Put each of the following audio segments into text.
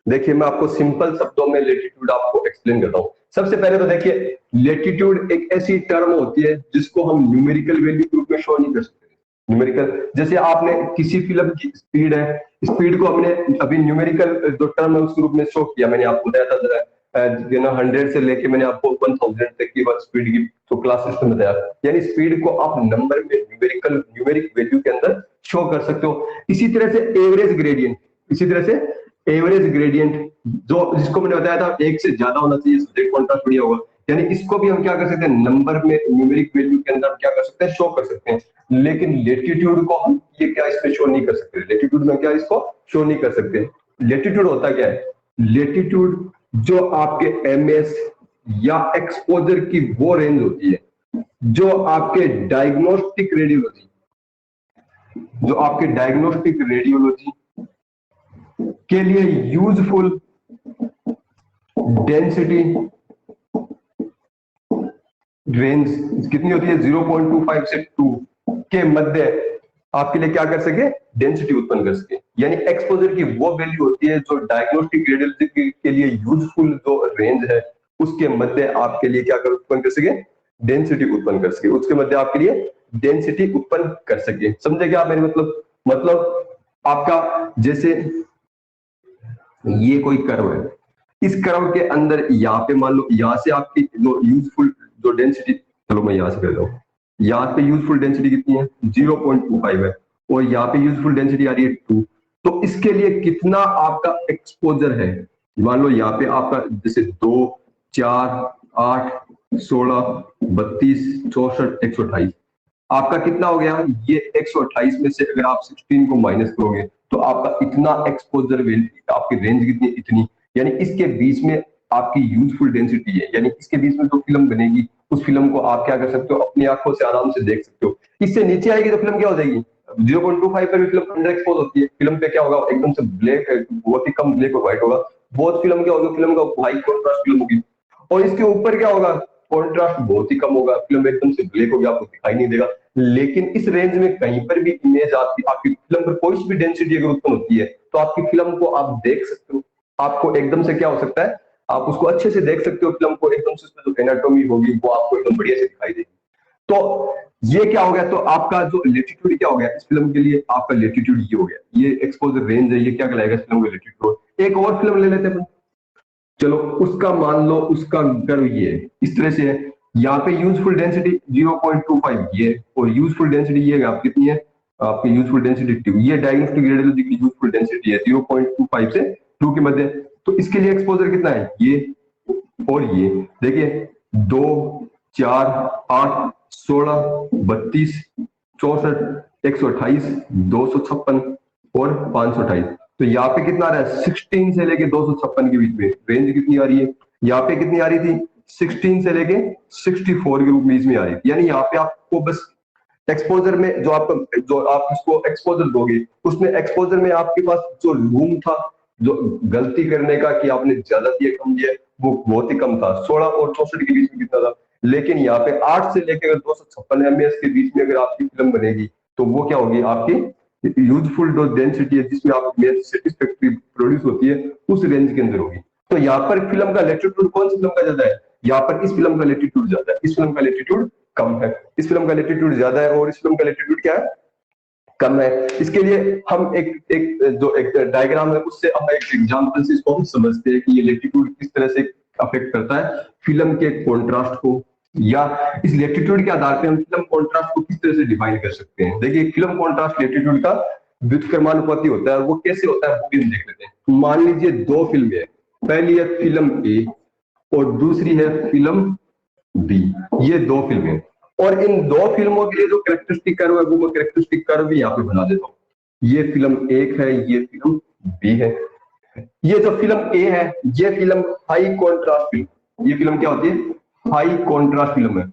देखिए मैं आपको सिंपल शब्दों में लेटीट्यूड आपको एक्सप्लेन करता हूँ। सबसे पहले तो देखिए, लेटीट्यूड एक ऐसी टर्म होती है जिसको हम न्यूमेरिकल वैल्यू के रूप में शो नहीं कर सकते। न्यूमेरिकल, जैसे आपने किसी फिल्म की स्पीड है, स्पीड को हमने अभी न्यूमेरिकल जो टर्म है उसके रूप में शो किया। मैंने आपको बताया था जरा, 100 से लेके मैंने आपको 1000 तक की स्पीड की तो क्लास सिस्टम बताया। यानी स्पीड को आप नंबर में न्यूमेरिक वैल्यू के अंदर शो कर सकते हो। इसी तरह से एवरेज ग्रेडियंट, इसी तरह से एवरेज ग्रेडियंट जो जिसको मैंने बताया था एक से ज्यादा होना चाहिए, सब्जेक्ट कॉन्ट्रास्ट बढ़िया होगा। यानी इसको भी हम क्या कर सकते हैं, नंबर में न्यूमेरिक वैल्यू के अंदर क्या कर सकते हैं, शो कर सकते हैं। लेकिन लेटीट्यूड को हम ये क्या इसमें शो नहीं कर सकते, लेटीट्यूड में क्या इसको शो नहीं कर सकते। लेटीट्यूड होता क्या है, लेटीट्यूड जो आपके एमएस या एक्सपोजर की वो रेंज होती है जो आपके डायग्नोस्टिक रेडियोलॉजी के लिए यूजफुल डेंसिटी रेंज कितनी होती है, 0.25 से 2 के मध्य आपके लिए क्या कर सके, डेंसिटी उत्पन्न कर सके। यानी एक्सपोजर की वो वैल्यू होती है जो डायग्नोस्टिक रेडियोलॉजी के लिए यूजफुल जो रेंज है उसके मध्य आपके लिए क्या कर उत्पन्न कर सके, डेंसिटी उत्पन्न कर सके, उसके मध्य आपके लिए डेंसिटी उत्पन्न कर सके। समझे क्या आप मेरी मतलब आपका जैसे ये कोई कर्व है, इस कर्व के अंदर यहाँ पे मान लो यहाँ से आपकी जो यूजफुल जो डेंसिटी, चलो मैं यहाँ से कर रहा हूँ, यहाँ पे यूजफुल डेंसिटी कितनी है, 0.25 है, और यहाँ पे यूजफुल डेंसिटी आ रही है 2। तो इसके लिए कितना आपका एक्सपोजर है, मान लो यहाँ पे आपका जैसे 2, 4, 8, 16, 32, 64, 128, आपका कितना हो गया, ये 128 में से अगर आप 16 को माइनस करोगे तो आपका इतना एक्सपोजर वैल्यू, आपकी रेंज कितनी है, इतनी। यानी इसके बीच में आपकी यूजफुल डेंसिटी है, यानी इसके बीच में जो फिल्म बनेगी उस फिल्म को आप क्या कर सकते हो, अपनी आंखों से आराम से देख सकते हो। इससे नीचे आएगी तो फिल्म क्या हो जाएगी, 0.25 पर भी फिल्म अंडर एक्सपोज होती है, फिल्म पे क्या होगा, एकदम से ब्लैक, बहुत ही कम ब्लैक और व्हाइट होगा। बहुत फिल्म क्या होगी, फिल्म का हाई कॉन्ट्रास्ट फिल्म होगी। और इसके ऊपर क्या होगा, कॉन्ट्रास्ट बहुत ही कम होगा, फिल्म एकदम से ब्लैक होगी, आपको दिखाई नहीं देगा। लेकिन इस रेंज में कहीं पर भी इमेज आपकी फिल्म पर कोई भी डेंसिटी अगर उत्पन्न होती है तो आपकी फिल्म को आप देख सकते हो। आपको एकदम से क्या हो सकता है, आप उसको अच्छे से देख सकते हो, फिल्म को एकदम से उसमें जो एनाटॉमी होगी वो आपको एकदम बढ़िया से दिखाई देगी। तो ये क्या हो गया, तो आपका जो लेटीट्यूड क्या हो गया इस फिल्म के लिए, आपका लेटीट्यूड ये हो गया, ये एक्सपोजर रेंज है, ये क्या कहलाएगा इस फिल्म का लेटीट्यूड। एक और फिल्म ले लेते हैं, चलो उसका मान लो उसका कर्व ये है, इस तरह से है। यहाँ पे यूजफुल डेंसिटी 0.25 ये, और यूजफुल डेंसिटी ये आप कितनी है, आपकी यूजफुल डेंसिटी 2, ये डायग्नोस्टिक रेडियोलॉजी की यूजफुल डेंसिटी है 0.25 से 2 के मध्य। तो इसके लिए एक्सपोजर कितना है, ये और ये देखिए, 2, 4, 8, 16, 32, 64, 128, 256 और 528। तो यहाँ पे कितना आ रहा है, 16 से लेके 256 के बीच में रेंज कितनी आ रही है, यहाँ पे कितनी आ रही थी, 16 से लेके 64 के रूप में इसमें आ रही थी। यानी यहाँ पे आपको बस एक्सपोजर में जो आप इसको एक्सपोजर दोगे, उसमें एक्सपोजर में आपके पास जो रूम था जो गलती करने का कि आपने ज्यादा दिया कम दिया वो बहुत ही कम था, 16 और 64 के बीच में कितना था। लेकिन यहाँ पे 8 से लेकर अगर 256 एमएस के बीच में अगर आपकी फिल्म बनेगी तो वो क्या होगी, आपकी यूजफुल जो डेंसिटी है जिसमें आप सेटिस्फैक्ट्री प्रोड्यूस होती है उस रेंज के अंदर होगी। तो यहाँ पर फिल्म का लेटीट्यूड कौन सी फिल्म का ज्यादा है, यहाँ पर इस फिल्म का लेटीट्यूड ज्यादा है, इस फिल्म का लेटीट्यूड कम है। इस फिल्म का लेटीट्यूड ज्यादा है और इस फिल्म का लेटीट्यूड क्या है, कम है। इसके लिए हम एक डायग्राम है उससे हम एक एग्जांपल से इसको हम समझते हैं कि ये लेटीट्यूड किस तरह से अफेक्ट करता है फिल्म के कॉन्ट्रास्ट को, या इस लेटीट्यूड के आधार पे हम फिल्म कॉन्ट्रास्ट को किस तरह से डिफाइन कर सकते हैं। देखिए फिल्म कॉन्ट्रास्ट लेटीट्यूड का व्युत्क्रमानुपाती होता है, वो कैसे होता है वो भी देख लेते हैं। मान लीजिए दो फिल्म है, पहली है फिल्म ए और दूसरी है फिल्म बी, ये दो फिल्में, और इन दो फिल्मों के लिए जो कैरेक्टरिस्टिक कर्व है वो मैं कैरेक्टरिस्टिक कर्व भी यहाँ पे बना देता हूँ। ये फिल्म एक है, ये फिल्म बी है। ये जो फिल्म ए है ये फिल्म हाई कॉन्ट्रास्ट फिल्म, ये फिल्म क्या होती है, हाई कॉन्ट्रास्ट फिल्म है।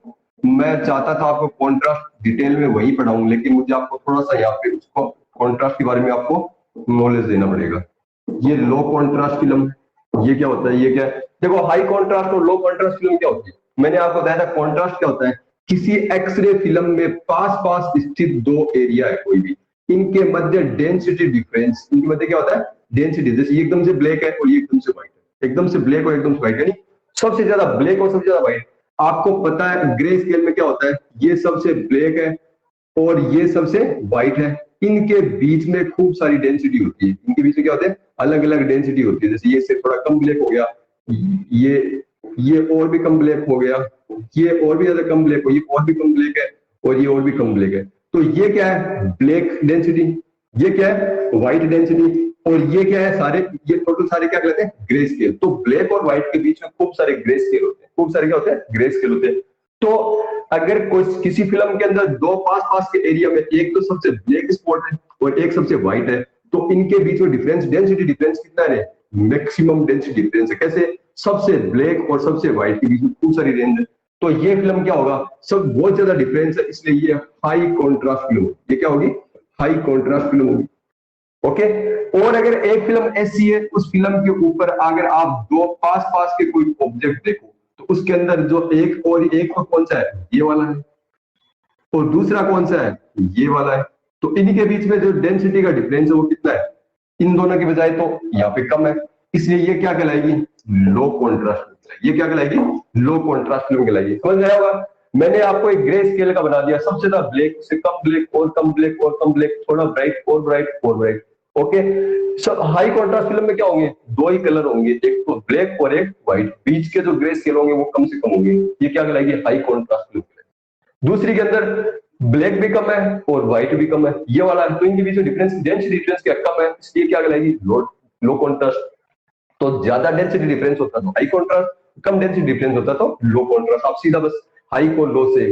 मैं चाहता था आपको कॉन्ट्रास्ट डिटेल में वही पढ़ाऊं, लेकिन मुझे आपको थोड़ा सा यहाँ पे उसको कॉन्ट्रास्ट के बारे में आपको नॉलेज देना पड़ेगा। ये लो कॉन्ट्रास्ट फिल्म है, ये क्या होता है, ये क्या है, देखो हाई कॉन्ट्रास्ट और लो कॉन्ट्रास्ट फिल्म क्या होती है, मैंने आपको बताया था कॉन्ट्रास्ट क्या होता है, किसी एक्सरे फिल्म में पास पास स्थित दो एरिया है कोई भी, इनके मध्य डेंसिटी डिफरेंस, इनके मध्य क्या होता है, डेंसिटी, जैसे ये एकदम से ब्लैक है और ये एकदम से व्हाइट है, एकदम से ब्लैक और एकदम से व्हाइट, यानी सबसे ज्यादा ब्लैक और सबसे ज्यादा व्हाइट। आपको पता है ग्रे स्केल में क्या होता है, ये सबसे ब्लैक है और ये सबसे व्हाइट है, इनके बीच में खूब सारी डेंसिटी होती है, इनके बीच में क्या होते हैं, अलग अलग डेंसिटी होती है। जैसे ये से थोड़ा कम ब्लैक हो गया, ये और भी कम ब्लैक हो गया, ये और भी ज्यादा कम ब्लैक हो, ये और भी कम ब्लैक है और ये और भी कम ब्लैक है। तो ये क्या है, ब्लैक डेंसिटी, ये क्या है, व्हाइट डेंसिटी, और ये क्या है, सारे ये टोटल सारे क्या कहलाते हैं, ग्रे स्केल। तो ब्लैक और व्हाइट के बीच में खूब सारे ग्रे स्केल होते हैं, खूब सारे क्या होते हैं, ग्रे स्केल होते हैं। तो अगर कोई किसी फिल्म के अंदर दो पास पास के एरिया में एक तो सबसे ब्लैक स्पॉट है और एक सबसे व्हाइट है, तो इनके बीच में डिफरेंस, डेंसिटी डिफरेंस कितना है, मैक्सिमम डेंसिटी डिफरेंस है। कैसे, सबसे ब्लैक और सबसे व्हाइट के बीच में खूब सारी रेंज है। तो ये फिल्म क्या होगा, सब बहुत ज्यादा डिफरेंस है, इसलिए ये हाई कॉन्ट्रास्ट फिल्म, ये क्या होगी, हाई कॉन्ट्रास्ट फिल्म होगी। ओके, और अगर एक फिल्म ऐसी है, उस फिल्म के ऊपर अगर आप दो पास पास के कोई ऑब्जेक्ट देखो, तो उसके अंदर जो एक और एक तो कौन सा है, ये वाला है, और दूसरा कौन सा है, ये वाला है। तो इनके बीच में जो डेंसिटी का डिफरेंस है वो कितना है, इन दोनों के बजाय तो यहाँ पे कम है, इसलिए ये क्या कहलाएगी, लो कॉन्ट्रास्ट फिल्म। ये क्या कहलाएगी, लो कॉन्ट्रास्ट फिल्म कहलाएगी। समझ में आया होगा। मैंने आपको एक ग्रे स्केल का बना दिया, सबसे ज्यादा ब्लैक से कम ब्लैक और कम ब्लैक और कम ब्लैक, थोड़ा ब्राइट और ब्राइट और ब्राइट। ओके, सब हाई कॉन्ट्रास्ट फिल्म में क्या होंगे, दो ही कलर होंगे, एक तो ब्लैक और एक व्हाइट, बीच के जो ग्रे स्केल होंगे वो कम से कम होंगे, ये क्या कहलाएगी, हाई कॉन्ट्रास्ट फिल्म। दूसरी के अंदर ब्लैक भी कम है और व्हाइट भी कम है, ये वाला, तो इनके बीच में डिफरेंस, डेंसिटी डिफरेंस क्या कम है, इसलिए क्या कहलाएगी, लो कॉन्ट्रास्ट। तो ज्यादा डेंसिटी डिफरेंस होता तो हाई कॉन्ट्रास्ट, कम डेंसिटी डिफरेंस होता तो लो कॉन्ट्रास्ट। आप सीधा बस हाई को लो से,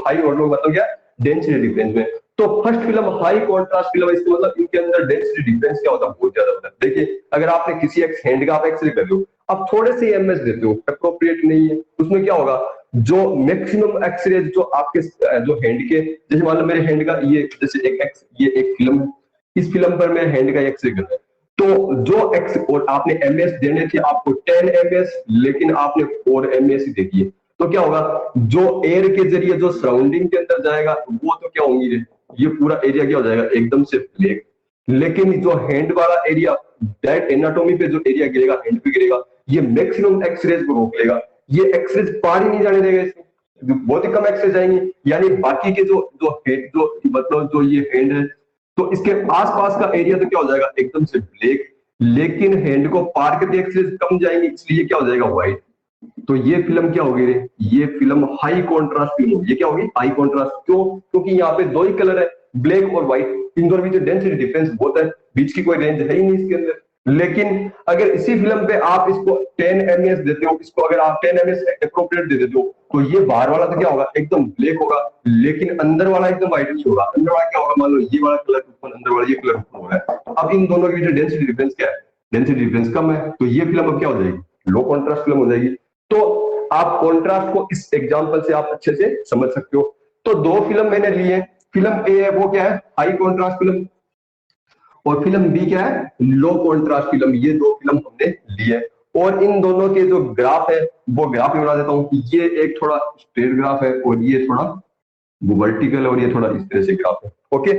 हाई और लो मतलब क्या, डेंसिटी डिफरेंस में। तो first film high contrast film, इसका मतलब इनके अंदर डेंसिटी डिफरेंस क्या होता है, बहुत ज्यादा होता है। देखिए, अगर आपने किसी एक हैंड का आप एक्सरे कर लो, आप थोड़े से एमएस देते हो, अप्रोप्रिएट नहीं है, उसमें क्या होगा, जो मैक्सिमम एक्सरे जो आपके जो हैंड के, जैसे मान लो मेरे हैंड का ये, जैसे ये एक फिल्म है, इस फिल्म पर मैं हैंड का एक्सरे कर रहा हूं, तो जो एक्स और आपने एमएस देने थे आपको 10 एमएस, लेकिन आपने 4 एमएस ही दे दिए, तो क्या होगा, जो एयर के जरिए जो सराउंडिंग के अंदर जाएगा वो तो क्या होंगी, ये पूरा एरिया क्या हो जाएगा, एकदम से ब्लैक। लेकिन जो हैंड वाला एरिया, डेड एनाटॉमी पे जो एरिया गिरेगा, हैंड पे गिरेगा, ये मैक्सिमम एक्सरेज को रोक लेगा, ये एक्सरेज पार ही नहीं जाने देगा, इसमें बहुत ही कम एक्सरेज आएंगे। यानी बाकी के जो जो मतलब जो ये हैंड है, तो इसके आसपास का एरिया तो क्या हो जाएगा, एकदम से ब्लैक, लेकिन हैंड को पार करके एक्सरेज कम जाएंगे, इसलिए क्या हो जाएगा, व्हाइट। तो ये फिल्म क्या होगी रे, ये फिल्म हाई कॉन्ट्रास्ट फिल्म होगी। ये क्या होगी, हाई कॉन्ट्रास्ट। क्यों, क्योंकि यहाँ पे दो ही कलर है, ब्लैक और व्हाइट, इन दोनों बीच डेंसिटी डिफरेंस बहुत है, बीच की कोई रेंज है ही नहीं इसके अंदर। लेकिन अगर इसी फिल्म पे आप इसको 10 एमएस देते हो, इसको अगर आप 10 एमएस अप्रोप्रिएट दे देते हो, तो ये बाहर वाला तो क्या होगा, एकदम ब्लैक होगा, लेकिन अंदर वाला एकदम व्हाइट नहीं होगा। अंदर वाला क्या होगा, मान लो ये वाला कलर ऊपर, अंदर वाला ये कलर ऊपर हो रहा है। अब इन दोनों के बीच डेंसिटी डिफरेंस क्या है, डेंसिटी डिफरेंस कम है, तो ये फिल्म अब क्या हो जाएगी, लो कॉन्ट्रास्ट फिल्म हो जाएगी। तो आप कॉन्ट्रास्ट को इस एग्जांपल से आप अच्छे से समझ सकते हो। तो दो फिल्म मैंने ली है, फिल्म ए है वो क्या है, हाई कॉन्ट्रास्ट फिल्म, और फिल्म बी क्या है, लो कॉन्ट्रास्ट फिल्म। ये दो फिल्म हमने ली है, और इन दोनों के जो ग्राफ है वो ग्राफ में बना देता हूं। ये एक थोड़ा स्ट्रेट ग्राफ है और ये थोड़ा वर्टिकल, और ये थोड़ा इस तरह से ग्राफ है। ओके,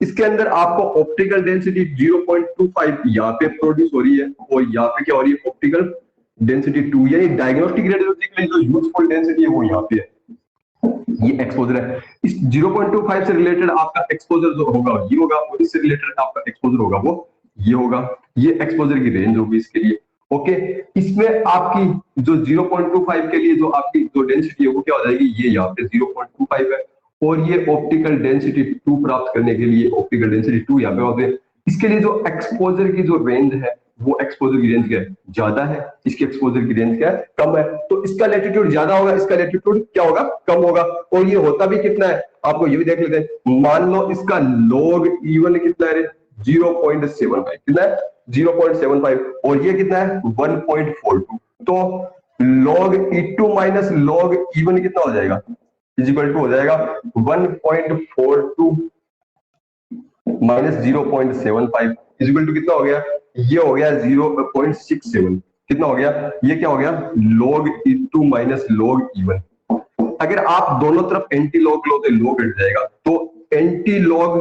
इसके अंदर आपको ऑप्टिकल डेंसिटी 0.25 यहाँ पे प्रोड्यूस हो रही है, और यहाँ पे क्या हो रही है, ऑप्टिकल डेंसिटी 2, यानी डायग्नोस्टिक रेडियोलॉजी के लिए जो यूजफुल डेंसिटी है वो यहाँ पे है, ये एक्सपोजर है। इस 0.25 से रिलेटेड आपका एक्सपोजर जो होगा ये होगा, और इससे रिलेटेड आपका एक्सपोजर होगा वो ये होगा। ये एक्सपोजर की रेंज होगी इसके लिए। ओके, इसमें आपकी जो 0.25 के लिए जो आपकी जो डेंसिटी है वो क्या हो जाएगी, ये यहाँ पे 0.25 है, और ये ऑप्टिकल डेंसिटी 2 प्राप्त करने के लिए ऑप्टिकल डेंसिटी 2 यहाँ पे होते हैं। इसके लिए जो एक्सपोजर की जो रेंज है वो एक्सपोजर की रेंज क्या है, ज्यादा है, इसकी एक्सपोजर की रेंज क्या है, कम है। तो इसका लैटिट्यूड ज्यादा होगा, इसका लैटिट्यूड क्या होगा, कम होगा। और ये होता भी कितना है, आपको ये भी देख लेते हैं। मान लो इसका log E1 कितना है, 0.75, कितना है, 0.75, और ये कितना है, 1.42। तो log E2 minus log E1 कितना हो जाएगा, इक्वल टू हो जाएगा 1.42 माइनस 0.75 इक्वल टू कितना हो गया, ये हो गया 0.67। कितना हो गया, ये क्या हो गया, log E2 minus log E1। अगर आप दोनों तरफ एंटी लॉग लो तो log हट जाएगा, तो एंटी लॉग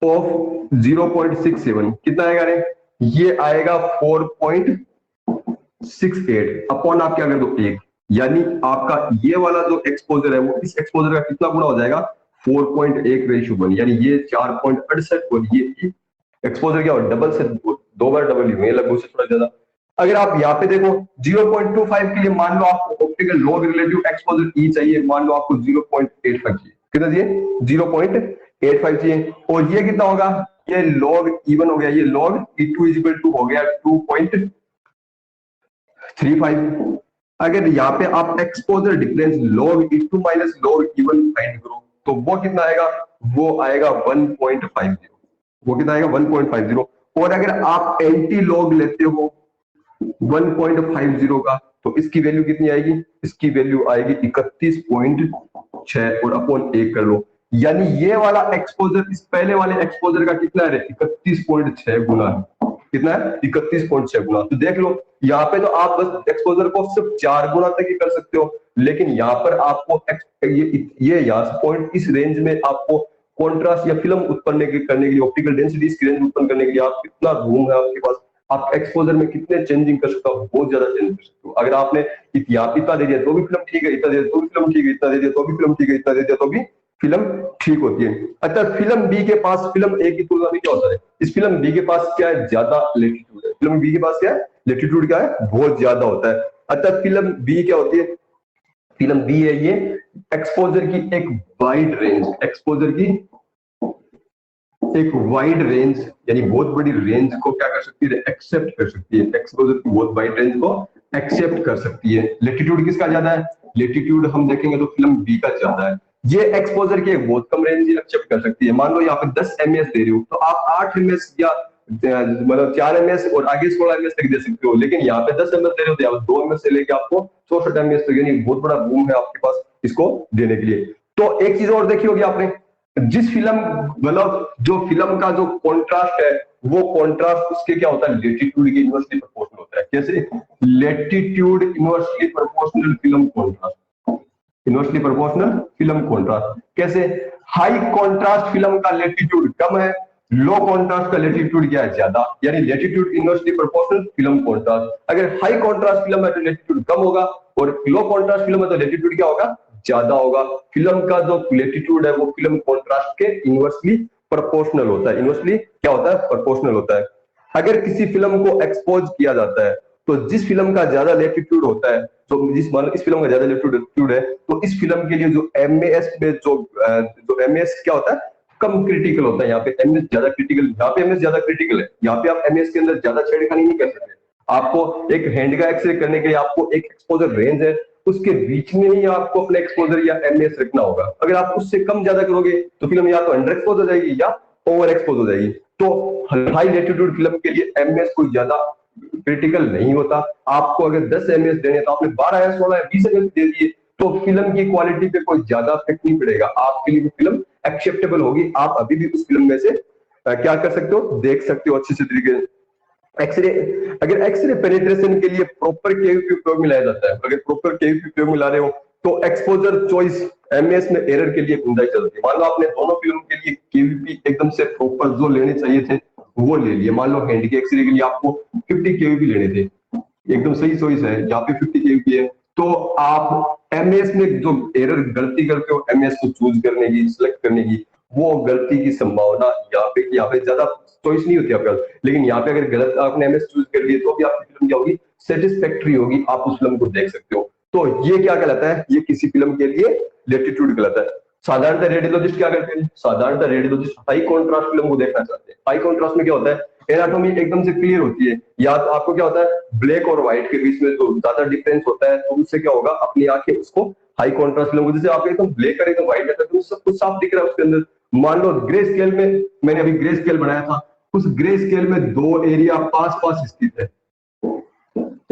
ऑफ 0.67 कितना आएगा रे, ये आएगा 4.68 अपॉन आप क्या कर दो 1, यानी आपका ये वाला जो एक्सपोजर है वो इस एक्सपोजर का कितना गुना हो जाएगा 4.1 रेशियो 1, यानी ये 4.68 और ये 1। एक्सपोजर क्या हो डबल से दो बार डबल ही हुए लगभग से थोड़ा ज्यादा। अगर आप यहाँ पे देखो 0.25 के लिए मान लो आपको ऑप्टिकल लॉग रिलेटिव एक्सपोजर ई चाहिए, मान लो आपको 0.85 चाहिए, कितना चाहिए 0.85 चाहिए, और ये कितना होगा ये log E1 हो गया, ये log E2 is equal to हो गया 2.35। अगर यहाँ पे आप exposure difference log E2 minus log E1 find करो तो वो कितना आएगा, वो आएगा 1.50, वो कितना आएगा 1.50। और अगर आप एंटी लॉग लेते हो 1.50 का तो इसकी वैल्यू कितनी आएगी, इसकी वैल्यू आएगी 31.6 और अपॉन 1 कर लो, यानी ये वाला एक्सपोजर इस पहले वाले एक्सपोजर का कितना है 31.6 गुना है, कितना है 31.6 गुना। तो देख लो यहाँ पे तो आप बस एक्सपोजर को सिर्फ 4 गुना तक ही कर सकते हो, लेकिन यहाँ पर आपको ये यहाँ पॉइंट इस रेंज में आपको कॉन्ट्रास्ट या फिल्म उत्पन्न करने के लिए ऑप्टिकल डेंसिटी की रेंज उत्पन्न करने के लिए आप कितना रूम है आपके पास, आप एक्सपोजर में कितने चेंजिंग कर सकते हो, बहुत ज्यादा चेंज कर सकते हो। अगर आपने इतना दे दिया तो भी फिल्म ठीक है, इतना दे दिया तो भी फिल्म ठीक है, इतना दे दिया तो भी फिल्म ठीक है, इतना दे दिया तो भी फिल्म ठीक होती है। अच्छा फिल्म बी के पास फिल्म ए की तुलना में क्या होता है, इस फिल्म बी के पास क्या है ज्यादा लेटीट्यूड है, फिल्म बी के पास क्या है लेटीट्यूड क्या है बहुत ज्यादा होता है। अच्छा फिल्म बी क्या होती है, फिल्म बी है ये एक्सपोजर की एक वाइड रेंज, एक्सपोजर की एक वाइड रेंज यानी बहुत बड़ी रेंज को क्या कर सकती है एक्सेप्ट कर सकती है, एक्सपोजर की बहुत वाइड रेंज को एक्सेप्ट कर सकती है। लेटीट्यूड किसका ज्यादा है, लेटीट्यूड हम देखेंगे तो फिल्म बी का ज्यादा है, ये एक्सपोजर की एक बहुत कम रेंज ही एक्सेप्ट कर सकती है। मान लो यहाँ पे 10 एमएस दे रही हो तो आप 8 एमएस या मतलब 4 एमएस और आगे 16 एमएस तक दे सकते हो, लेकिन यहाँ पे 10 एमएस दे रहे हो तो यहाँ 2 एमएस से लेके आपको 64 एमएस तक, यानी बहुत बड़ा रूम है आपके पास इसको देने के लिए। तो एक चीज और देखी होगी आपने, जिस फिल्म मतलब जो फिल्म का जो कॉन्ट्रास्ट है वो कॉन्ट्रास्ट उसके क्या होता है लेटीट्यूड के इनवर्सली प्रोपोर्शनल होता है। कैसे, latitude inversely proportional film contrast, inversely proportional film contrast कैसे, हाई कॉन्ट्रास्ट फिल्म का लेटीट्यूड कम है, लो कॉन्ट्रास्ट का लेटीट्यूड क्या है ज्यादा, यानी latitude inversely proportional film contrast. अगर हाई कॉन्ट्रास्ट फिल्म है तो लेटीट्यूड कम होगा और लो कॉन्ट्रास्ट फिल्म है तो लेटीट्यूड क्या होगा ज्यादा होगा। फिल्म का जो लेटीट्यूड है वो फिल्म कॉन्ट्रास्ट के इनवर्सली प्रोपोर्शनल होता है, इनवर्सली क्या होता है प्रोपोर्शनल होता है। अगर किसी फिल्म को एक्सपोज किया जाता है तो जिस फिल्म का ज्यादा लेटीट्यूड होता है, तो जिस मान लो इस फिल्म का ज्यादा लेटीट्यूड है तो इस फिल्म के लिए जो एमएस में जो एमएस क्या होता है कम क्रिटिकल होता है, यहाँ पे एमएस ज्यादा क्रिटिकल, यहाँ पे एमएस ज्यादा क्रिटिकल है, यहाँ पे आप एमएस के अंदर ज्यादा छेड़खानी नहीं कर सकते। आपको एक हैंड का एक्सरे करने के लिए आपको एक एक्सपोजर रेंज है, उसके बीच में ही आपको अपना एक्सपोजर या एमएस रखना होगा। अगर आप उससे कम ज्यादा करोगे तो फिल्म या तो अंडर एक्सपोज हो जाएगी या ओवर एक्सपोज हो जाएगी। तो हाई लेटीट्यूड फिल्म के लिए एमएस कोई ज्यादा क्रिटिकल नहीं होता। आपको अगर 10 एमएस देने तो आपने 12 या 16 या 20 एमएस दे दिए तो फिल्म की क्वालिटी पे कोई ज्यादा इफेक्ट नहीं पड़ेगा, आपके लिए फिल्म एक्सेप्टेबल होगी, आप अभी भी उस फिल्म में से क्या कर सकते हो देख सकते हो अच्छे से तरीके से। एक्सरे, अगर एक्सरे पेनिट्रेशन के लिए प्रॉपर केयूपी प्रयोग में लाया जाता है, अगर प्रॉपर केयूपी प्रयोग में ला रहे हो तो एक्सपोजर चॉइस एमएस में एरर के लिए गुंजाइश चलती है। मान लो आपने दोनों फिल्म के लिए केयूपी एकदम से प्रॉपर जो लेने चाहिए थे वो ले लिए, मान लो हैंड के एक्सरे के लिए आपको 50 केयूपी लेने थे, एकदम सही चॉइस है, यहाँ पे 50 केयूपी है, तो आप एमएस में जो एरर गलती करते हो एमएस को चूज करने की सिलेक्ट करने की, वो गलती की संभावना यहाँ पे ज्यादा चॉइस नहीं होती आपका। लेकिन यहाँ पे अगर गलत आपने एमएस चूज कर लिए तो भी आपकी फिल्म क्या होगी सेटिस्फैक्टरी होगी, आप उस फिल्म को देख सकते हो। तो ये क्या कहलाता है, ये किसी फिल्म के लिए लेटीट्यूड कहलाता है। साधारणतः रेडियोलॉजिस्ट क्या करते हैं, साधारणतः रेडियोलॉजिस्ट हाई कॉन्ट्रास्ट फिल्म को देखना चाहते हैं। हाई कॉन्ट्रास्ट में क्या होता है एनाटॉमी एकदम से क्लियर होती है, या तो आपको क्या होता है ब्लैक और व्हाइट के बीच में जो ज्यादा डिफरेंस होता है तो उससे क्या होगा अपनी आंखें उसको हाई कॉन्ट्रास्ट फिल्म, जैसे आप एकदम ब्लैक और एकदम व्हाइट है तो सब कुछ साफ दिख रहा है उसके अंदर। मान लो ग्रे स्केल में, मैंने अभी ग्रे स्केल बनाया था, उस ग्रे स्केल में दो एरिया पास पास स्थित है,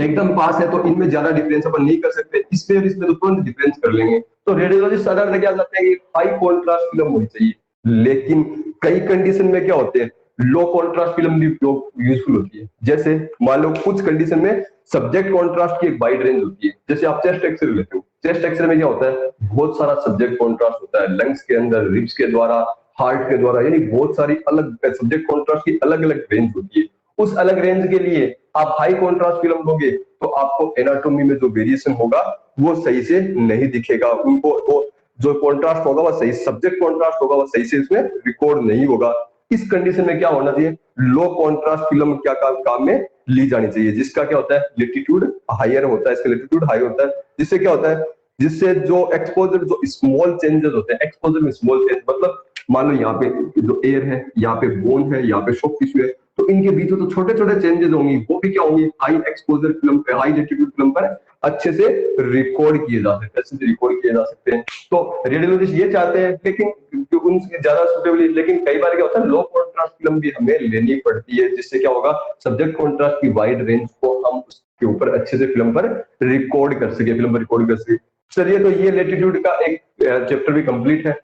एकदम पास है, तो इनमें ज्यादा डिफरेंस अपन नहीं कर सकते, इसमें और इसमें तो तुरंत डिफरेंस कर लेंगे। तो रेडियोलॉजिस्ट साधारण क्या करते हैं कि हाई कॉन्ट्रास्ट फिल्म होनी चाहिए, लेकिन कई कंडीशन में क्या होते हैं लो कॉन्ट्रास्ट फिल्म भी यूजफुल होती है। जैसे मान लो कुछ कंडीशन में सब्जेक्ट कॉन्ट्रास्ट की एक वाइड रेंज होती है, जैसे आप चेस्ट एक्सरे लेते हो, चेस्ट एक्सरे में क्या होता है बहुत सारा सब्जेक्ट कॉन्ट्रास्ट होता है, लंग्स के अंदर, रिब्स के द्वारा, हार्ट के द्वारा, यानी बहुत सारी अलग सब्जेक्ट कॉन्ट्रास्ट की अलग अलग रेंज होती है। उस अलग रेंज के लिए आप हाई कॉन्ट्रास्ट फिल्म लोगे तो आपको एनाटॉमी में जो वेरिएशन होगा वो सही से नहीं दिखेगा, उनको वो जो कॉन्ट्रास्ट होगा वो सही, सब्जेक्ट कॉन्ट्रास्ट होगा वो सही से इसमें रिकॉर्ड नहीं होगा। इस कंडीशन में क्या होना चाहिए, लो कॉन्ट्रास्ट फिल्म क्या काम में ली जानी चाहिए, जिसका क्या होता है लेटीट्यूड हायर होता है, इसका लेटीट्यूड हाई होता है, जिससे क्या होता है, जिससे जो एक्सपोजर जो स्मॉल चेंजेस होते हैं, एक्सपोजर में स्मॉल चेंज मतलब मान लो यहाँ पे जो एयर है, यहाँ पे बोन है, यहाँ पे सॉफ्ट टिश्यू है, तो इनके बीच में तो छोटे छोटे चेंजेस होंगी, वो भी क्या होंगी हाई एक्सपोजर फिल्म पे, हाई लेटीट्यूड फिल्म पर अच्छे से रिकॉर्ड किए जा सकते हैं, अच्छे से रिकॉर्ड किए जा सकते हैं। तो रेडियोलॉजिस्ट ये चाहते हैं, लेकिन उनकी ज्यादा सुटेबली, लेकिन कई बार क्या होता है लो कॉन्ट्रास्ट फिल्म भी हमें लेनी पड़ती है, जिससे क्या होगा सब्जेक्ट कॉन्ट्रास्ट की वाइड रेंज को हम उसके ऊपर अच्छे से फिल्म पर रिकॉर्ड कर सके, फिल्म पर रिकॉर्ड कर सके। चलिए, तो ये लेटीट्यूड का एक चैप्टर भी कंप्लीट है।